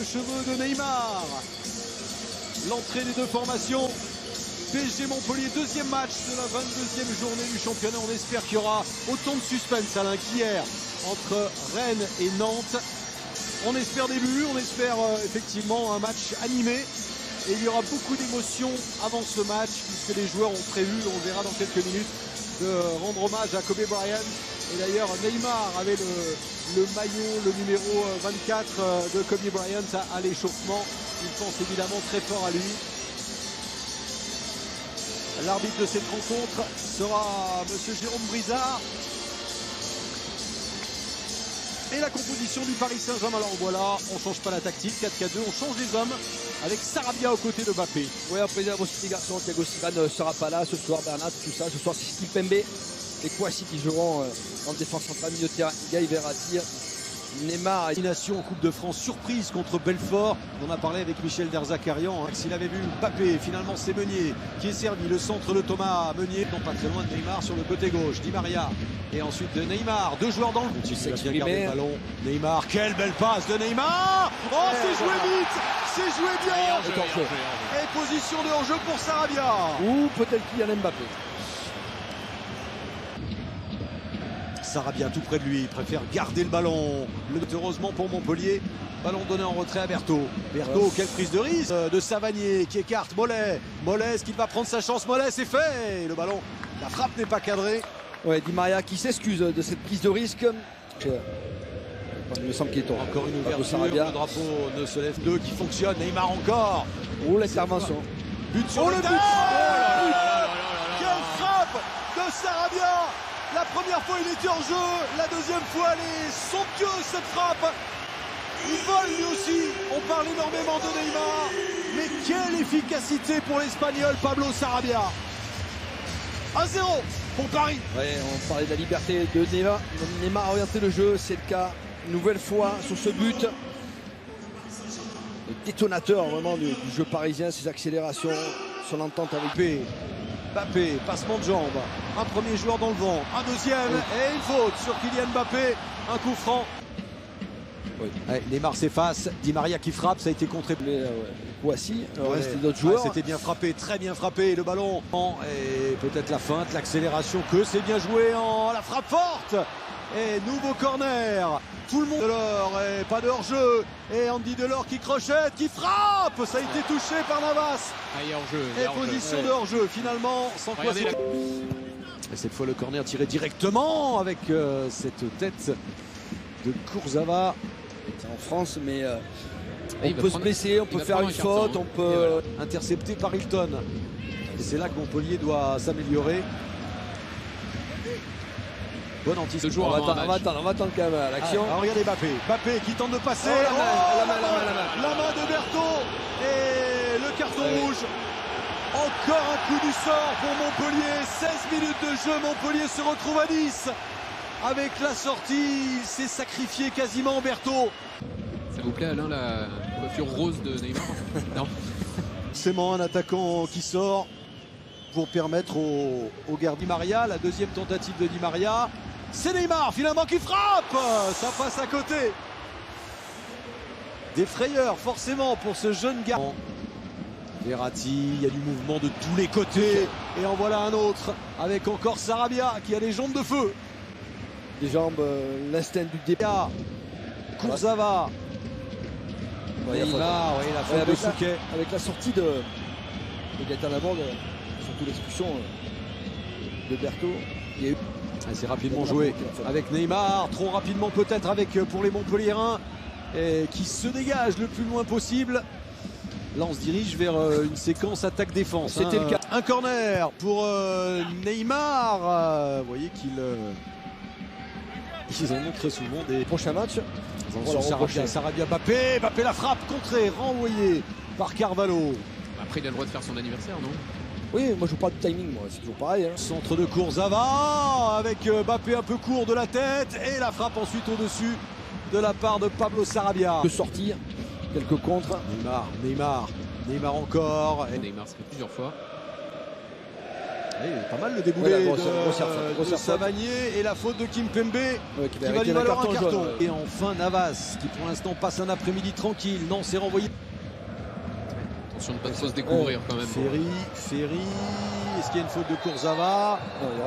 cheveux de Neymar. L'entrée des deux formations. PSG Montpellier, deuxième match de la 22e journée du championnat. On espère qu'il y aura autant de suspense, Alain, qu'hier entre Rennes et Nantes. On espère des buts, on espère effectivement un match animé. Et il y aura beaucoup d'émotions avant ce match, puisque les joueurs ont prévu, on verra dans quelques minutes, de rendre hommage à Kobe Bryant. Et d'ailleurs, Neymar avait le maillot, le numéro 24 de Kobe Bryant à l'échauffement. Il pense évidemment très fort à lui. L'arbitre de cette rencontre sera M. Jérôme Brizard. Et la composition du Paris Saint-Germain, alors voilà, on ne change pas la tactique, 4-4-2, on change les hommes avec Sarabia aux côtés de Mbappé. Oui, après il y a aussi les garçons, Thiago Silva ne sera pas là ce soir, Bernat, tout ça, ce soir c'est Steve Pembe et Kouassi qui joueront en défense centrale, milieu de terrain, Gaï Verratti, Neymar. Domination en Coupe de France, surprise contre Belfort. On a parlé avec Michel Derzakarian. S'il avait vu Mbappé, finalement c'est Meunier qui est servi. Le centre de Thomas Meunier, non pas très loin de Neymar sur le côté gauche. Di Maria et ensuite de Neymar. Deux joueurs dans le but. Il a bien gardé le ballon. Neymar, quelle belle passe de Neymar. Oh, c'est joué vite, c'est joué bien. Et position de hors-jeu pour Sarabia. Ou peut-être Kylian Mbappé. Sarabia tout près de lui, il préfère garder le ballon. Heureusement pour Montpellier, ballon donné en retrait à Berthaud. Berthaud, quelle prise de risque de Savanier qui écarte Mollet. Mollet, est-ce qu'il va prendre sa chance? Mollet, c'est fait. Le ballon, la frappe n'est pas cadrée. Ouais, Di Maria qui s'excuse de cette prise de risque. Il me semble qu'il est encore une ouverture, le drapeau ne se lève deux qui fonctionne. Neymar encore. Oh, l'intervention. But sur le but. Quelle frappe de Sarabia. La première fois il était en jeu, la deuxième fois elle est somptueuse cette frappe. Il vole lui aussi, on parle énormément de Neymar, mais quelle efficacité pour l'Espagnol Pablo Sarabia. 1-0 pour Paris. Ouais, on parlait de la liberté de Neymar. Neymar a orienté le jeu, c'est le cas une nouvelle fois sur ce but. Le détonateur vraiment du jeu parisien, ses accélérations, son entente avec Mbappé. Mbappé, passement de jambes, un premier joueur dans le vent, un deuxième et une faute sur Kylian Mbappé, un coup franc. Oui. Ouais, Neymar s'efface, Di Maria qui frappe, ça a été contré. Kouassi, c'était d'autres joueurs. C'était bien frappé, très bien frappé, le ballon. Et peut-être la feinte, l'accélération, que c'est bien joué en la frappe forte. Et nouveau corner. Tout le monde Delors et pas de hors-jeu. Et Andy Delors qui crochette, qui frappe. Ça a été touché par Navas. Il y a hors-jeu. Et position de hors-jeu finalement. Sans quoi Et cette fois le corner tiré directement avec cette tête de Kurzawa. C'est en France, mais on peut se blesser, on peut faire une faute, on peut intercepter par Hilton. Et c'est là que Montpellier doit s'améliorer. Bonne anticipation. On va attendre quand même l'action. Regardez Mbappé. Mbappé qui tente de passer. La main de Berthaud. Et le carton rouge. Encore un coup du sort pour Montpellier. 16 minutes de jeu. Montpellier se retrouve à 10. Avec la sortie, il s'est sacrifié quasiment Berthaud. Ça vous plaît Alain, la coiffure rose de Neymar? Non. C'est un attaquant qui sort pour permettre au gardien Di Maria, la deuxième tentative de Di Maria. C'est Neymar finalement qui frappe. Ça passe à côté. Des frayeurs forcément pour ce jeune gars. Verratti, il y a du mouvement de tous les côtés. Et en voilà un autre avec encore Sarabia qui a les jambes de feu. Les jambes, l'instinct du départ. Kurzawa. Neymar, oui, la faute de Souquet. Avec la sortie de Gaëtan Laborde, surtout l'expulsion de Berthaud, il y a eu... C'est rapidement joué avec Neymar, trop rapidement peut-être avec pour les Montpelliérains qui se dégagent le plus loin possible. Là on se dirige vers une séquence attaque-défense. C'était le cas. Un corner pour Neymar. Vous voyez qu'ils en ont très souvent des prochains matchs. Sarabia, Mbappé la frappe contrée, renvoyée par Carvalho. Après il a le droit de faire son anniversaire, non? Oui, moi je vous parle du timing, moi c'est toujours pareil. Hein. Centre de Kurzawa avec Mbappé un peu court de la tête et la frappe ensuite au-dessus de la part de Pablo Sarabia. De sortir, quelques contres. Neymar encore. Et Neymar se fait plusieurs fois. Pas mal le déboulé Voilà, de grosse faute. Savanier et la faute de Kimpembe Qui qui va lui valoir un carton. jaune. Et enfin Navas qui pour l'instant passe un après-midi tranquille. Non, c'est renvoyé. Attention de ne pas trop se découvrir quand même. Ferry. Est-ce qu'il y a une faute de Kurzawa?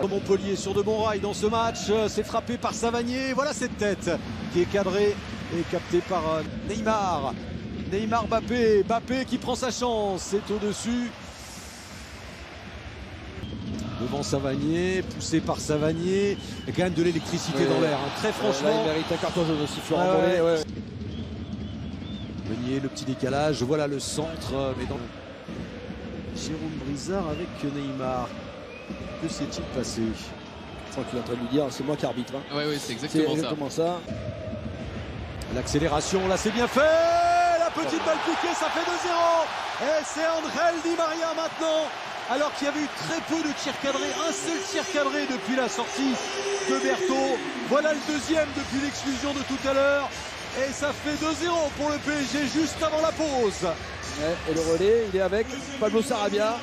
Montpellier sur de bons rails dans ce match. C'est frappé par Savanier. Voilà cette tête qui est cadrée et captée par Neymar. Neymar Mbappé. Mbappé qui prend sa chance. C'est au-dessus. Devant Savanier, poussé par Savanier. Il y a quand même de l'électricité dans l'air. Hein. Très franchement. Là, il mérite un carton jaune aussi, Florent. Meunier, le petit décalage. Voilà le centre. Mais dans Jérôme Brizard avec Neymar. Que s'est-il passé? Je crois qu'il est en train de lui dire c'est moi qui arbitre. Hein. Ouais, c'est C'est exactement ça. ça. L'accélération, là c'est bien fait. La petite balle piquée, ça fait 2-0. Et c'est André Di Maria maintenant. Alors qu'il y avait eu très peu de tirs cadrés. Un seul tir cadré depuis la sortie de Berthaud. Voilà le deuxième depuis l'exclusion de tout à l'heure. Et ça fait 2-0 pour le PSG juste avant la pause. Ouais, et le relais, il est avec Pablo Sarabia.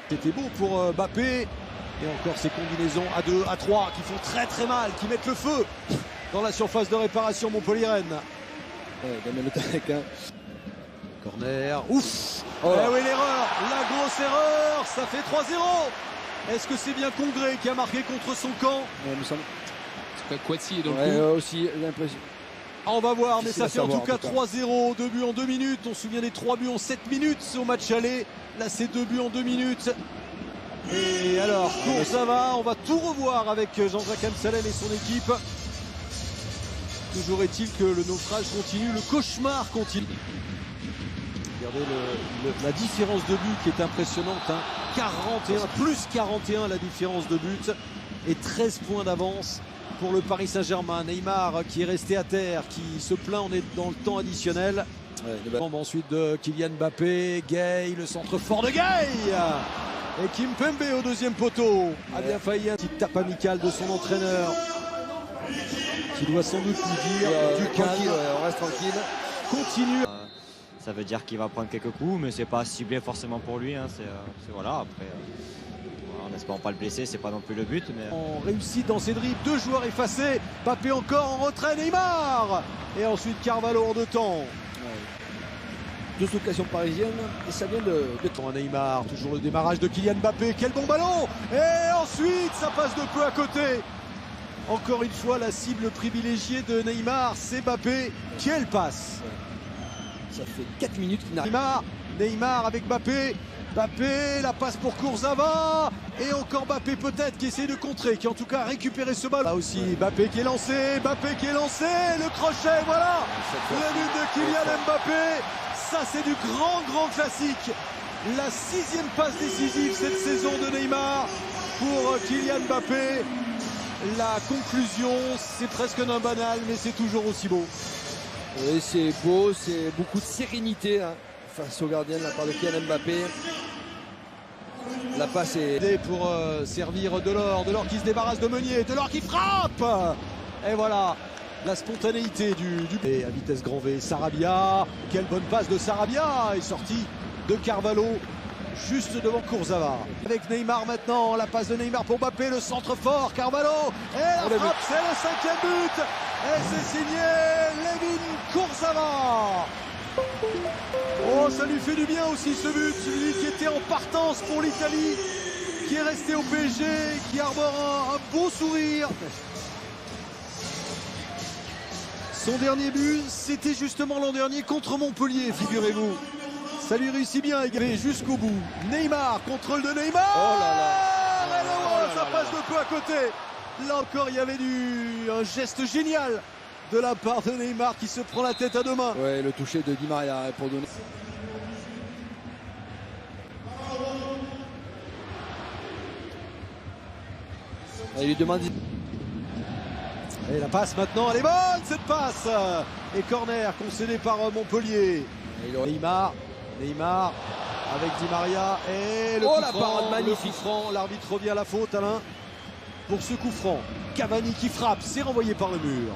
C'était beau pour Mbappé. Et encore ces combinaisons à 2, à 3 qui font très très mal, qui mettent le feu dans la surface de réparation Montpellier-Rennes. Ouais, Damien Le Tarek, hein. Corner. Ouf. Oh. Eh oui, l'erreur, la grosse erreur. Ça fait 3-0. Est-ce que c'est bien Congré qui a marqué contre son camp? Ouais, nous sommes... En tout cas, Kouassi est dans le Ouais, coup. aussi, j'ai l'impression. On va voir, mais Difficile ça à fait en savoir, tout cas en tout 3-0. 2 buts en 2 minutes. On se souvient des 3 buts en 7 minutes au match aller. Là, c'est 2 buts en 2 minutes. Et alors, Kurzawa, on va tout revoir avec Jean-Jacques Amsalem et son équipe. Toujours est-il que le naufrage continue, le cauchemar continue. Regardez la différence de but qui est impressionnante. Hein. 41, plus 41 la différence de but. Et 13 points d'avance pour le Paris Saint-Germain. Neymar qui est resté à terre, qui se plaint, on est dans le temps additionnel. Ouais, Ensuite de Kylian Mbappé, Gay, le centre fort de Gay. Et Kimpembe au deuxième poteau. A bien failli un petit tape amical de son entraîneur. Qui doit sans doute lui dire du calme. On reste tranquille. Continue. Ça veut dire qu'il va prendre quelques coups, mais c'est pas ciblé forcément pour lui. Hein. Voilà. Après, voilà, en espérant pas le blesser, c'est pas non plus le but. Mais on réussit dans ses dribbles, 2 joueurs effacés. Mbappé encore en retrait, Neymar. Et ensuite Carvalho hors de temps. Deux occasions parisiennes et ça vient de... Neymar, toujours le démarrage de Kylian Mbappé. Quel bon ballon. Et ensuite ça passe de peu à côté. Encore une fois la cible privilégiée de Neymar, c'est Mbappé. Quelle passe. Ça fait 4 minutes qu'il n'arrive. Neymar avec Mbappé. Mbappé, la passe pour Kurzawa. Et encore Mbappé peut-être qui essaie de contrer, qui en tout cas a récupéré ce ballon. Là aussi Mbappé qui est lancé, le crochet, voilà. Le but de Kylian Mbappé. Ça c'est du grand classique. La 6e passe décisive cette saison de Neymar pour Kylian Mbappé. La conclusion, c'est presque un banal, mais c'est toujours aussi beau. Oui, c'est beau, c'est beaucoup de sérénité hein, face au gardien de la part de Kylian Mbappé. La passe est... Pour servir Delors qui se débarrasse de Meunier, Delors qui frappe. Et voilà, la spontanéité du... Et à vitesse grand V, Sarabia. Quelle bonne passe de Sarabia. Est sortie de Carvalho. Juste devant Kurzawa. Avec Neymar maintenant, la passe de Neymar pour Mbappé, le centre fort, Carvalho. Et la frappe, c'est le 5e but. Et c'est signé Layvin Kurzawa. Oh, ça lui fait du bien aussi ce but. Celui qui était en partance pour l'Italie, qui est resté au PSG, qui arbore un beau sourire. Son dernier but, c'était justement l'an dernier contre Montpellier, figurez-vous. Ça lui réussit bien à égaler jusqu'au bout. Neymar, contrôle de Neymar. Oh là là. Ça passe de peu à côté. Là encore, il y avait un geste génial de la part de Neymar qui se prend la tête à 2 mains. Ouais, le toucher de Di Maria pour donner. Il lui demande. Et la passe maintenant, elle est bonne cette passe. Et corner concédé par Montpellier. Neymar avec Di Maria et le coup la franc, parade magnifique. L'arbitre revient à la faute, Alain, pour ce coup franc. Cavani qui frappe, c'est renvoyé par le mur.